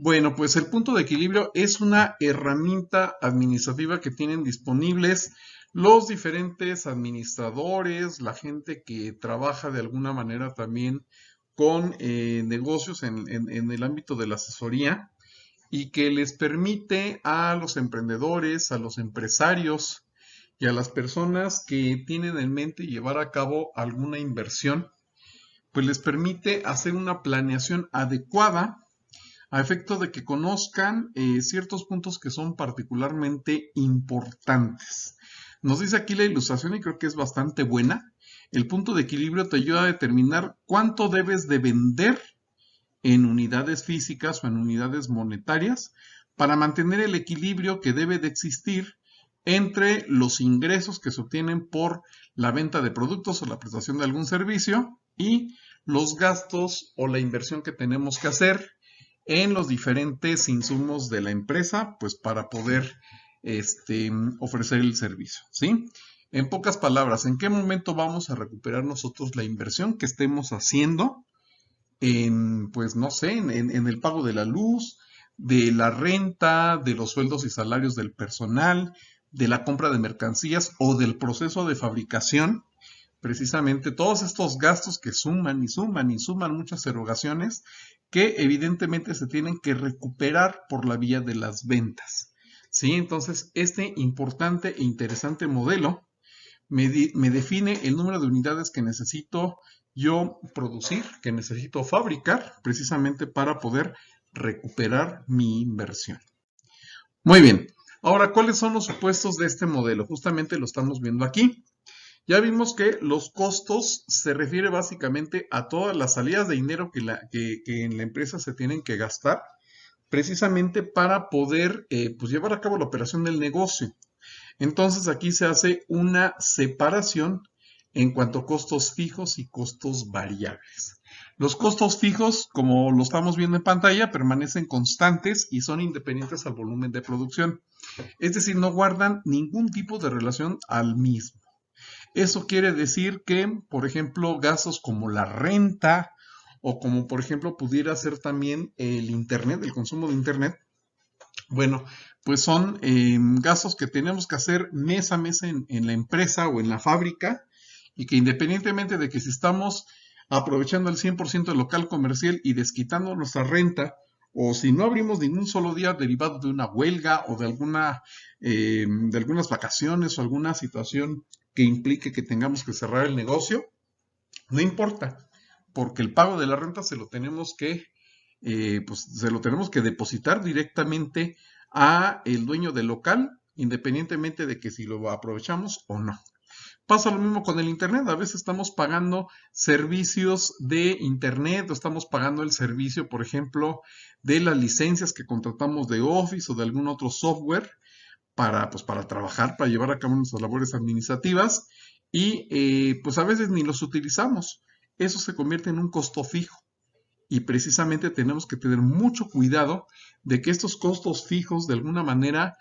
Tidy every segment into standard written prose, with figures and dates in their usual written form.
Bueno, pues el punto de equilibrio es una herramienta administrativa que tienen disponibles los diferentes administradores, la gente que trabaja de alguna manera también con negocios en el ámbito de la asesoría y que les permite a los emprendedores, a los empresarios y a las personas que tienen en mente llevar a cabo alguna inversión, pues les permite hacer una planeación adecuada a efecto de que conozcan ciertos puntos que son particularmente importantes. Nos dice aquí la ilustración y creo que es bastante buena. El punto de equilibrio te ayuda a determinar cuánto debes de vender en unidades físicas o en unidades monetarias para mantener el equilibrio que debe de existir entre los ingresos que se obtienen por la venta de productos o la prestación de algún servicio y los gastos o la inversión que tenemos que hacer en los diferentes insumos de la empresa, pues para poder ofrecer el servicio, ¿sí? En pocas palabras, ¿en qué momento vamos a recuperar nosotros la inversión que estemos haciendo en, pues no sé, en el pago de la luz, de la renta, de los sueldos y salarios del personal, de la compra de mercancías o del proceso de fabricación? Precisamente todos estos gastos que suman y suman y suman muchas erogaciones que evidentemente se tienen que recuperar por la vía de las ventas. ¿Sí? Entonces, este importante e interesante modelo me define el número de unidades que necesito yo producir, que necesito fabricar, precisamente para poder recuperar mi inversión. Muy bien. Ahora, ¿cuáles son los supuestos de este modelo? Justamente lo estamos viendo aquí. Ya vimos que los costos se refiere básicamente a todas las salidas de dinero que en la empresa se tienen que gastar precisamente para poder pues llevar a cabo la operación del negocio. Entonces aquí se hace una separación en cuanto a costos fijos y costos variables. Los costos fijos, como lo estamos viendo en pantalla, permanecen constantes y son independientes al volumen de producción. Es decir, no guardan ningún tipo de relación al mismo. Eso quiere decir que, por ejemplo, gastos como la renta o como, por ejemplo, pudiera ser también el Internet, el consumo de Internet, bueno, pues son gastos que tenemos que hacer mes a mes en la empresa o en la fábrica y que independientemente de que si estamos aprovechando el 100% del local comercial y desquitando nuestra renta, o si no abrimos ningún solo día derivado de una huelga o de algunas vacaciones o alguna situación que implique que tengamos que cerrar el negocio, no importa, porque el pago de la renta pues se lo tenemos que depositar directamente a el dueño del local, independientemente de que si lo aprovechamos o no. Pasa lo mismo con el Internet. A veces estamos pagando servicios de Internet o estamos pagando el servicio, por ejemplo, de las licencias que contratamos de Office o de algún otro software pues, para trabajar, para llevar a cabo nuestras labores administrativas y pues a veces ni los utilizamos. Eso se convierte en un costo fijo y precisamente tenemos que tener mucho cuidado de que estos costos fijos de alguna manera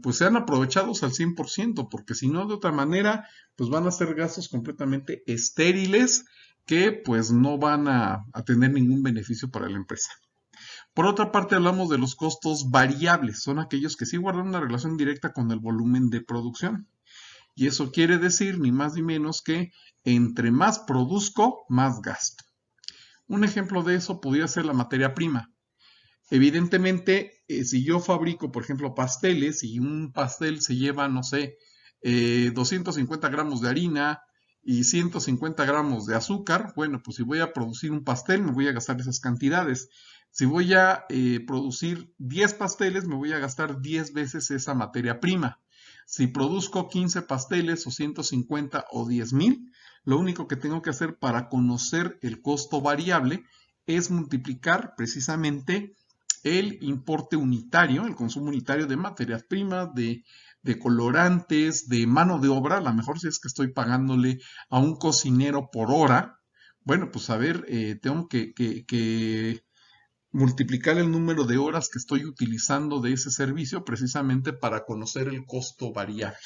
pues sean aprovechados al 100%, porque si no de otra manera pues van a ser gastos completamente estériles que pues no van a tener ningún beneficio para la empresa. Por otra parte hablamos de los costos variables, son aquellos que sí guardan una relación directa con el volumen de producción. Y eso quiere decir ni más ni menos que entre más produzco, más gasto. Un ejemplo de eso podría ser la materia prima. Evidentemente, si yo fabrico, por ejemplo, pasteles y un pastel se lleva, no sé, 250 gramos de harina y 150 gramos de azúcar, bueno, pues si voy a producir un pastel me voy a gastar esas cantidades. Si voy a producir 10 pasteles me voy a gastar 10 veces esa materia prima. Si produzco 15 pasteles o 150 o 10,000, lo único que tengo que hacer para conocer el costo variable es multiplicar precisamente el importe unitario, el consumo unitario de materias primas, de colorantes, de mano de obra. A lo mejor si es que estoy pagándole a un cocinero por hora, bueno, pues a ver, tengo que multiplicar el número de horas que estoy utilizando de ese servicio precisamente para conocer el costo variable,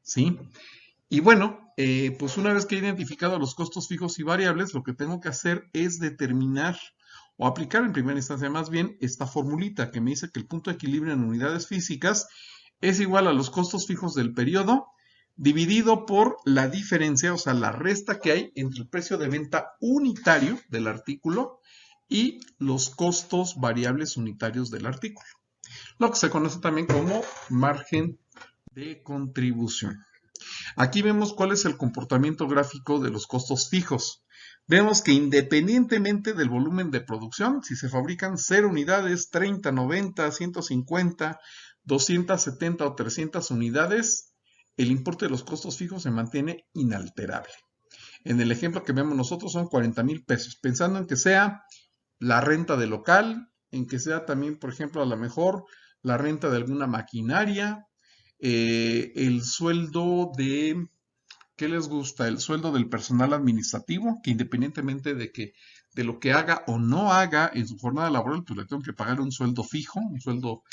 ¿sí? Y bueno, pues una vez que he identificado los costos fijos y variables, lo que tengo que hacer es determinar o aplicar en primera instancia más bien esta formulita que me dice que el punto de equilibrio en unidades físicas es igual a los costos fijos del periodo dividido por la diferencia, o sea, la resta que hay entre el precio de venta unitario del artículo y los costos variables unitarios del artículo, lo que se conoce también como margen de contribución. Aquí vemos cuál es el comportamiento gráfico de los costos fijos. Vemos que independientemente del volumen de producción, si se fabrican 0 unidades, 30, 90, 150, 270 o 300 unidades, el importe de los costos fijos se mantiene inalterable. En el ejemplo que vemos nosotros son 40,000 pesos, pensando en que sea la renta del local, en que sea también, por ejemplo, a lo mejor la renta de alguna maquinaria, el sueldo de, ¿qué les gusta? El sueldo del personal administrativo, que independientemente de lo que haga o no haga en su jornada laboral, pues le tengo que pagar un sueldo fijo, un sueldo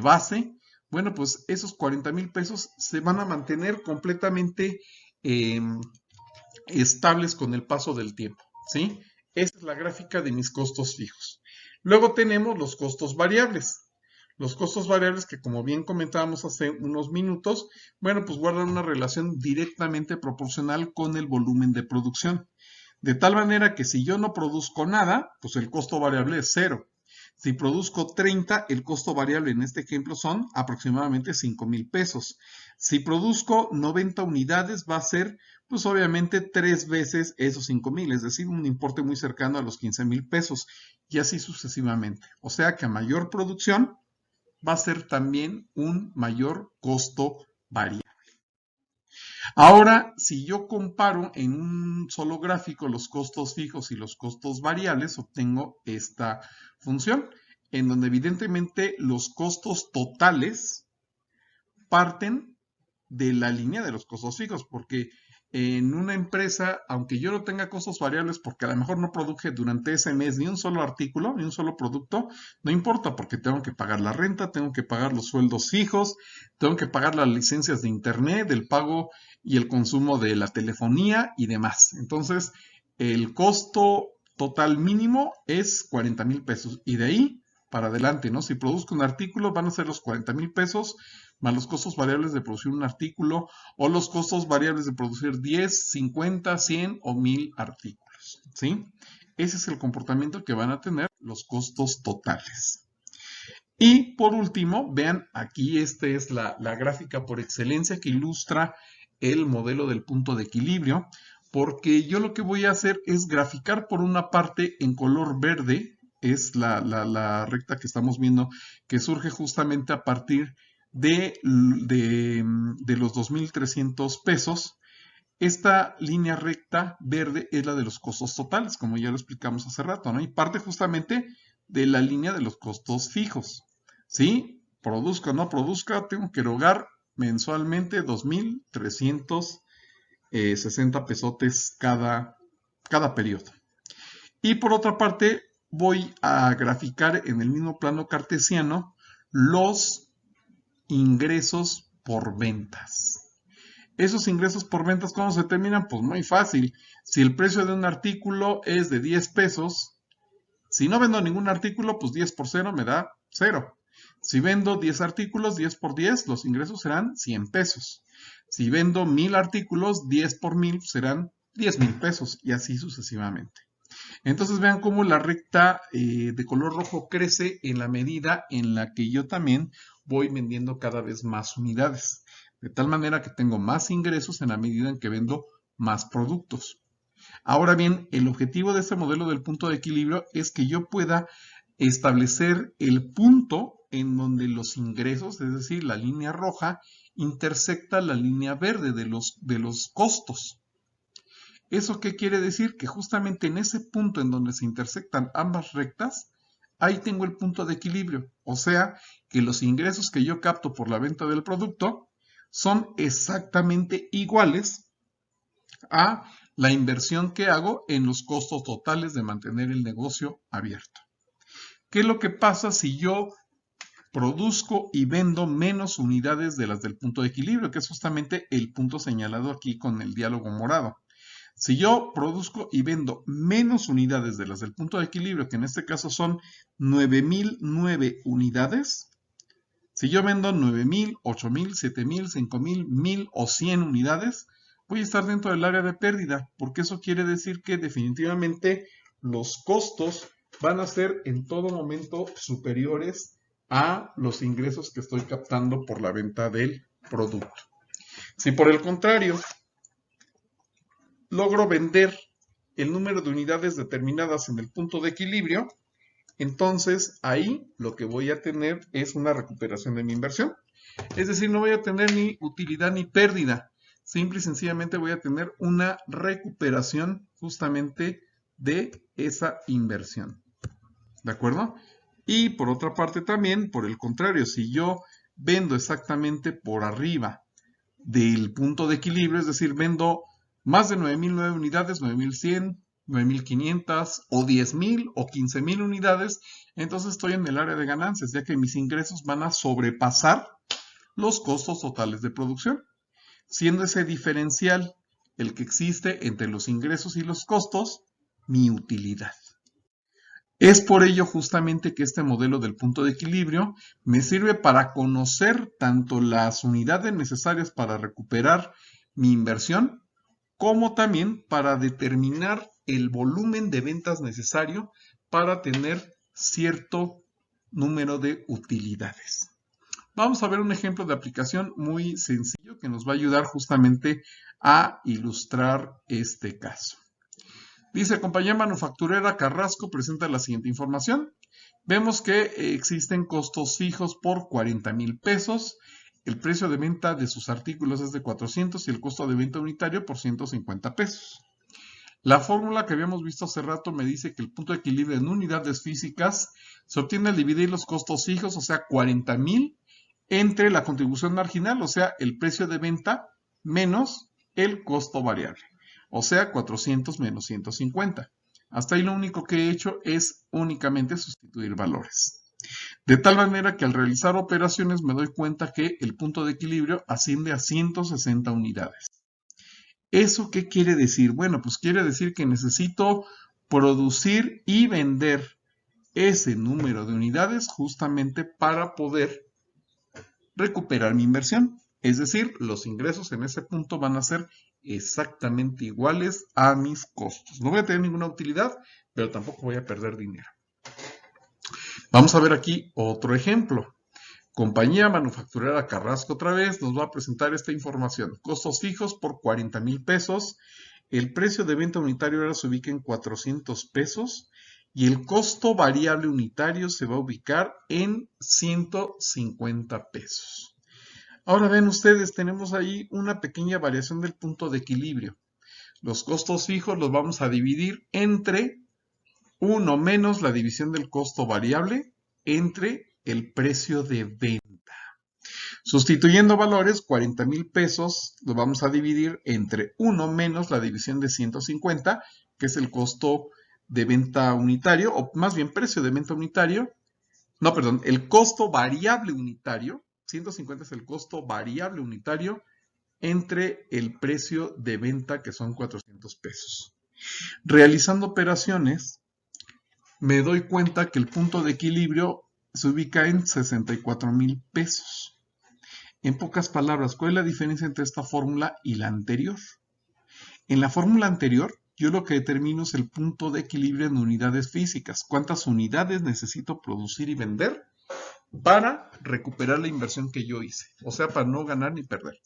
base. Bueno, pues esos 40,000 pesos se van a mantener completamente estables con el paso del tiempo, ¿sí? Esta es la gráfica de mis costos fijos. Luego tenemos los costos variables. Los costos variables que, como bien comentábamos hace unos minutos, bueno, pues guardan una relación directamente proporcional con el volumen de producción. De tal manera que si yo no produzco nada, pues el costo variable es 0. Si produzco 30, el costo variable en este ejemplo son aproximadamente 5,000 pesos. Si produzco 90 unidades, va a ser, pues obviamente, 3 veces esos 5,000, es decir, un importe muy cercano a los 15,000 pesos, y así sucesivamente. O sea que a mayor producción, va a ser también un mayor costo variable. Ahora, si yo comparo en un solo gráfico los costos fijos y los costos variables, obtengo esta función, en donde evidentemente los costos totales parten de la línea de los costos fijos, porque en una empresa, aunque yo no tenga costos variables porque a lo mejor no produje durante ese mes ni un solo artículo, ni un solo producto, no importa porque tengo que pagar la renta, tengo que pagar los sueldos fijos, tengo que pagar las licencias de internet, el pago y el consumo de la telefonía y demás. Entonces, el costo total mínimo es 40,000 pesos y de ahí para adelante, ¿no? Si produzco un artículo van a ser los 40,000 pesos más los costos variables de producir un artículo o los costos variables de producir 10, 50, 100 o 1000 artículos, ¿sí? Ese es el comportamiento que van a tener los costos totales. Y por último, vean, aquí esta es la gráfica por excelencia que ilustra el modelo del punto de equilibrio, porque yo lo que voy a hacer es graficar por una parte en color verde, es la recta que estamos viendo que surge justamente a partir de los 2,300 pesos. Esta línea recta verde es la de los costos totales, como ya lo explicamos hace rato, ¿no? Y parte justamente de la línea de los costos fijos, ¿sí? Produzca o no produzca, tengo que erogar mensualmente 2,360 pesotes cada periodo. Y por otra parte, voy a graficar en el mismo plano cartesiano los ingresos por ventas. Esos ingresos por ventas, ¿cómo se determinan? Pues muy fácil. Si el precio de un artículo es de 10 pesos, si no vendo ningún artículo, pues 10 por 0 me da 0. Si vendo 10 artículos, 10 por 10, los ingresos serán 100 pesos. Si vendo 1000 artículos, 10 por 1000 serán 10,000 pesos y así sucesivamente. Entonces vean cómo la recta de color rojo crece en la medida en la que yo también voy vendiendo cada vez más unidades. De tal manera que tengo más ingresos en la medida en que vendo más productos. Ahora bien, el objetivo de este modelo del punto de equilibrio es que yo pueda establecer el punto en donde los ingresos, es decir, la línea roja, intersecta la línea verde de los costos. ¿Eso qué quiere decir? Que justamente en ese punto en donde se intersectan ambas rectas, ahí tengo el punto de equilibrio. O sea, que los ingresos que yo capto por la venta del producto son exactamente iguales a la inversión que hago en los costos totales de mantener el negocio abierto. ¿Qué es lo que pasa si yo produzco y vendo menos unidades de las del punto de equilibrio? Que es justamente el punto señalado aquí con el diálogo morado. Si yo produzco y vendo menos unidades de las del punto de equilibrio, que en este caso son 9009 unidades, si yo vendo 9000, 8000, 7000, 5000, 1000 o 100 unidades, voy a estar dentro del área de pérdida, porque eso quiere decir que definitivamente los costos van a ser en todo momento superiores a los ingresos que estoy captando por la venta del producto. Si por el contrario logro vender el número de unidades determinadas en el punto de equilibrio, entonces ahí lo que voy a tener es una recuperación de mi inversión. Es decir, no voy a tener ni utilidad ni pérdida. Simple y sencillamente voy a tener una recuperación justamente de esa inversión. ¿De acuerdo? Y por otra parte también, por el contrario, si yo vendo exactamente por arriba del punto de equilibrio, es decir, vendo más de 9009 unidades, 9100, 9500 o 10000 o 15000 unidades, entonces estoy en el área de ganancias, ya que mis ingresos van a sobrepasar los costos totales de producción, siendo ese diferencial el que existe entre los ingresos y los costos, mi utilidad. Es por ello justamente que este modelo del punto de equilibrio me sirve para conocer tanto las unidades necesarias para recuperar mi inversión, como también para determinar el volumen de ventas necesario para tener cierto número de utilidades. Vamos a ver un ejemplo de aplicación muy sencillo que nos va a ayudar justamente a ilustrar este caso. Dice, compañía manufacturera Carrasco presenta la siguiente información. Vemos que existen costos fijos por 40,000 pesos. El precio de venta de sus artículos es de 400 y el costo de venta unitario por 150 pesos. La fórmula que habíamos visto hace rato me dice que el punto de equilibrio en unidades físicas se obtiene al dividir los costos fijos, o sea, 40,000, entre la contribución marginal, o sea, el precio de venta, menos el costo variable, o sea, 400 menos 150. Hasta ahí lo único que he hecho es únicamente sustituir valores. De tal manera que al realizar operaciones me doy cuenta que el punto de equilibrio asciende a 160 unidades. ¿Eso qué quiere decir? Bueno, pues quiere decir que necesito producir y vender ese número de unidades justamente para poder recuperar mi inversión. Es decir, los ingresos en ese punto van a ser exactamente iguales a mis costos. No voy a tener ninguna utilidad, pero tampoco voy a perder dinero. Vamos a ver aquí otro ejemplo. Compañía manufacturera Carrasco otra vez nos va a presentar esta información. Costos fijos por 40,000 pesos. El precio de venta unitario ahora se ubica en 400 pesos y el costo variable unitario se va a ubicar en 150 pesos. Ahora ven ustedes, tenemos ahí una pequeña variación del punto de equilibrio. Los costos fijos los vamos a dividir entre 1 menos la división del costo variable entre el precio de venta. Sustituyendo valores, 40,000 pesos lo vamos a dividir entre 1 menos la división de 150, que es el costo de venta unitario, o más bien precio de venta unitario. No, perdón, el costo variable unitario. 150 es el costo variable unitario entre el precio de venta, que son 400 pesos. Realizando operaciones, me doy cuenta que el punto de equilibrio se ubica en 64,000 pesos. En pocas palabras, ¿cuál es la diferencia entre esta fórmula y la anterior? En la fórmula anterior, yo lo que determino es el punto de equilibrio en unidades físicas. ¿Cuántas unidades necesito producir y vender para recuperar la inversión que yo hice? O sea, para no ganar ni perder.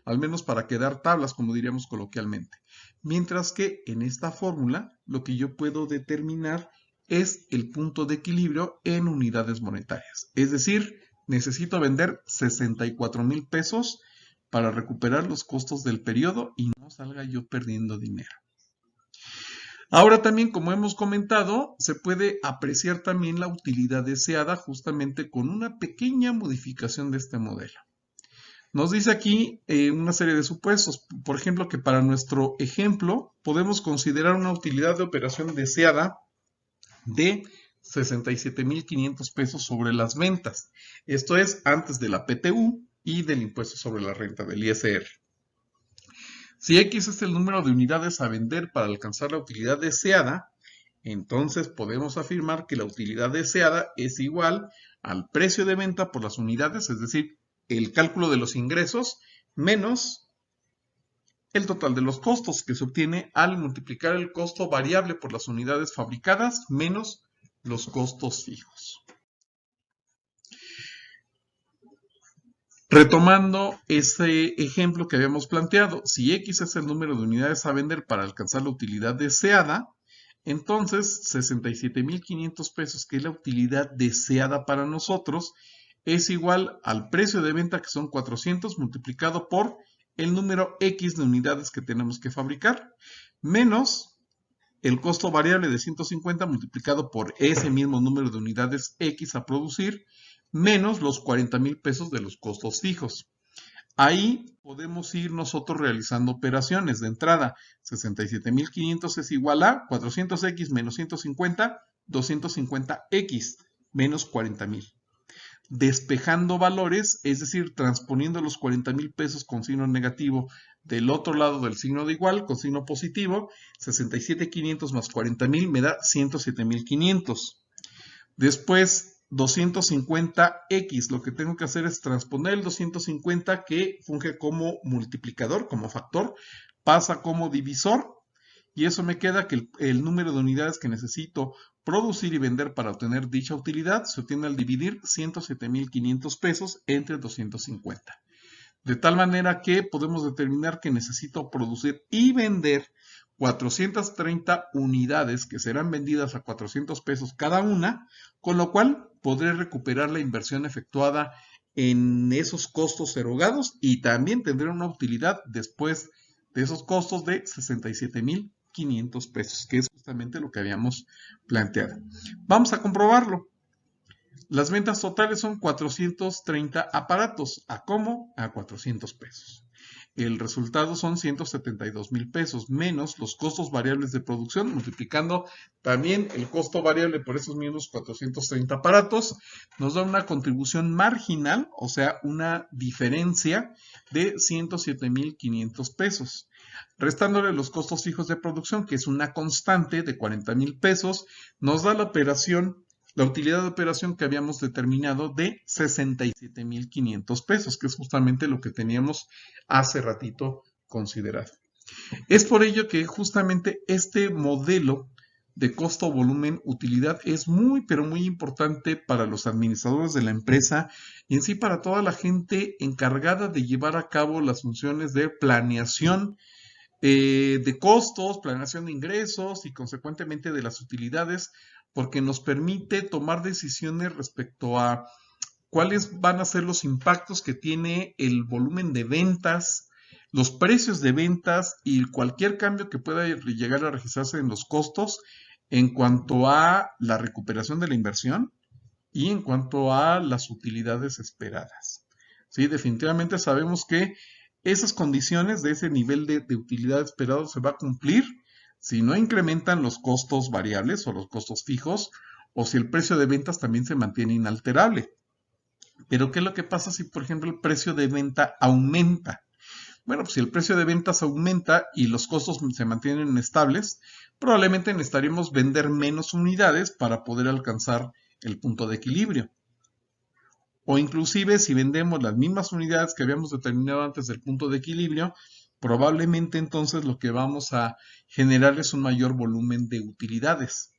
Al menos para quedar tablas, como diríamos coloquialmente. Mientras que en esta fórmula, lo que yo puedo determinar es el punto de equilibrio en unidades monetarias. Es decir, necesito vender 64,000 pesos para recuperar los costos del periodo y no salga yo perdiendo dinero. Ahora también, como hemos comentado, se puede apreciar también la utilidad deseada justamente con una pequeña modificación de este modelo. Nos dice aquí una serie de supuestos. Por ejemplo, que para nuestro ejemplo podemos considerar una utilidad de operación deseada de 67,500 pesos sobre las ventas. Esto es antes de la PTU y del impuesto sobre la renta, del ISR. Si X es el número de unidades a vender para alcanzar la utilidad deseada, entonces podemos afirmar que la utilidad deseada es igual al precio de venta por las unidades, es decir, el cálculo de los ingresos menos el total de los costos que se obtiene al multiplicar el costo variable por las unidades fabricadas menos los costos fijos. Retomando ese ejemplo que habíamos planteado, si X es el número de unidades a vender para alcanzar la utilidad deseada, entonces 67,500 pesos, que es la utilidad deseada para nosotros, es igual al precio de venta, que son 400, multiplicado por el número X de unidades que tenemos que fabricar, menos el costo variable de 150 multiplicado por ese mismo número de unidades X a producir, menos los 40,000 pesos de los costos fijos. Ahí podemos ir nosotros realizando operaciones. De entrada, 67,500 es igual a 400X menos 150, 250X menos 40,000. Despejando valores, es decir, transponiendo los 40,000 pesos con signo negativo del otro lado del signo de igual, con signo positivo, 67,500 más 40,000 me da 107,500. Después, 250X, lo que tengo que hacer es transponer el 250, que funge como multiplicador, como factor, pasa como divisor, y eso me queda que el número de unidades que necesito producir y vender para obtener dicha utilidad se obtiene al dividir 107,500 pesos entre 250. De tal manera que podemos determinar que necesito producir y vender 430 unidades que serán vendidas a 400 pesos cada una, con lo cual podré recuperar la inversión efectuada en esos costos erogados y también tendré una utilidad después de esos costos de 67,500 pesos, que es justamente lo que habíamos planteado. Vamos a comprobarlo. Las ventas totales son 430 aparatos. ¿A cómo? A 400 pesos. El resultado son 172,000 pesos, menos los costos variables de producción, multiplicando también el costo variable por esos mismos 430 aparatos, nos da una contribución marginal, o sea, una diferencia de 107,500 pesos. Restándole los costos fijos de producción, que es una constante de 40,000 pesos, nos da la utilidad de operación que habíamos determinado de 67,500 pesos, que es justamente lo que teníamos hace ratito considerado. Es por ello que justamente este modelo de costo, volumen, utilidad es muy, pero muy importante para los administradores de la empresa y en sí para toda la gente encargada de llevar a cabo las funciones de planeación de costos, planeación de ingresos y consecuentemente de las utilidades, porque nos permite tomar decisiones respecto a cuáles van a ser los impactos que tiene el volumen de ventas, los precios de ventas y cualquier cambio que pueda llegar a registrarse en los costos en cuanto a la recuperación de la inversión y en cuanto a las utilidades esperadas. Sí, definitivamente sabemos que esas condiciones de ese nivel de utilidad esperado se va a cumplir si no incrementan los costos variables o los costos fijos, o si el precio de ventas también se mantiene inalterable. Pero ¿qué es lo que pasa si, por ejemplo, el precio de venta aumenta? Bueno, pues si el precio de ventas aumenta y los costos se mantienen estables, probablemente necesitaremos vender menos unidades para poder alcanzar el punto de equilibrio. O inclusive si vendemos las mismas unidades que habíamos determinado antes del punto de equilibrio, probablemente entonces lo que vamos a generar es un mayor volumen de utilidades.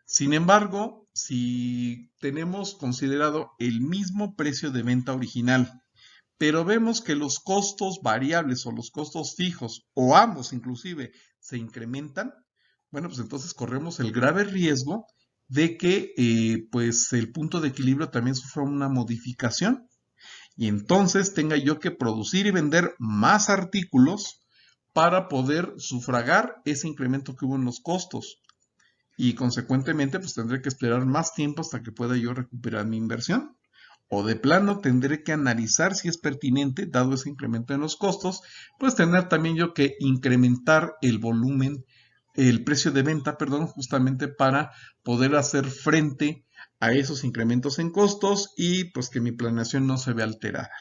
Sin embargo, si tenemos considerado el mismo precio de venta original, pero vemos que los costos variables o los costos fijos, o ambos inclusive, se incrementan, bueno, pues entonces corremos el grave riesgo de que pues el punto de equilibrio también sufra una modificación y entonces tenga yo que producir y vender más artículos para poder sufragar ese incremento que hubo en los costos y consecuentemente pues tendré que esperar más tiempo hasta que pueda yo recuperar mi inversión. O de plano tendré que analizar si es pertinente, dado ese incremento en los costos, pues tener también yo que incrementar el volumen, el precio de venta, perdón, justamente para poder hacer frente a esos incrementos en costos y pues que mi planeación no se vea alterada.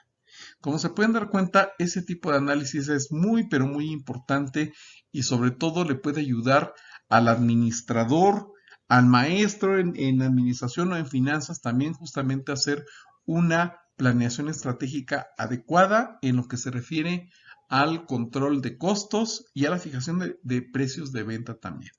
Como se pueden dar cuenta, ese tipo de análisis es muy, pero muy importante y sobre todo le puede ayudar al administrador, al maestro en administración o en finanzas también justamente a hacer una planeación estratégica adecuada en lo que se refiere al control de costos y a la fijación de precios de venta también.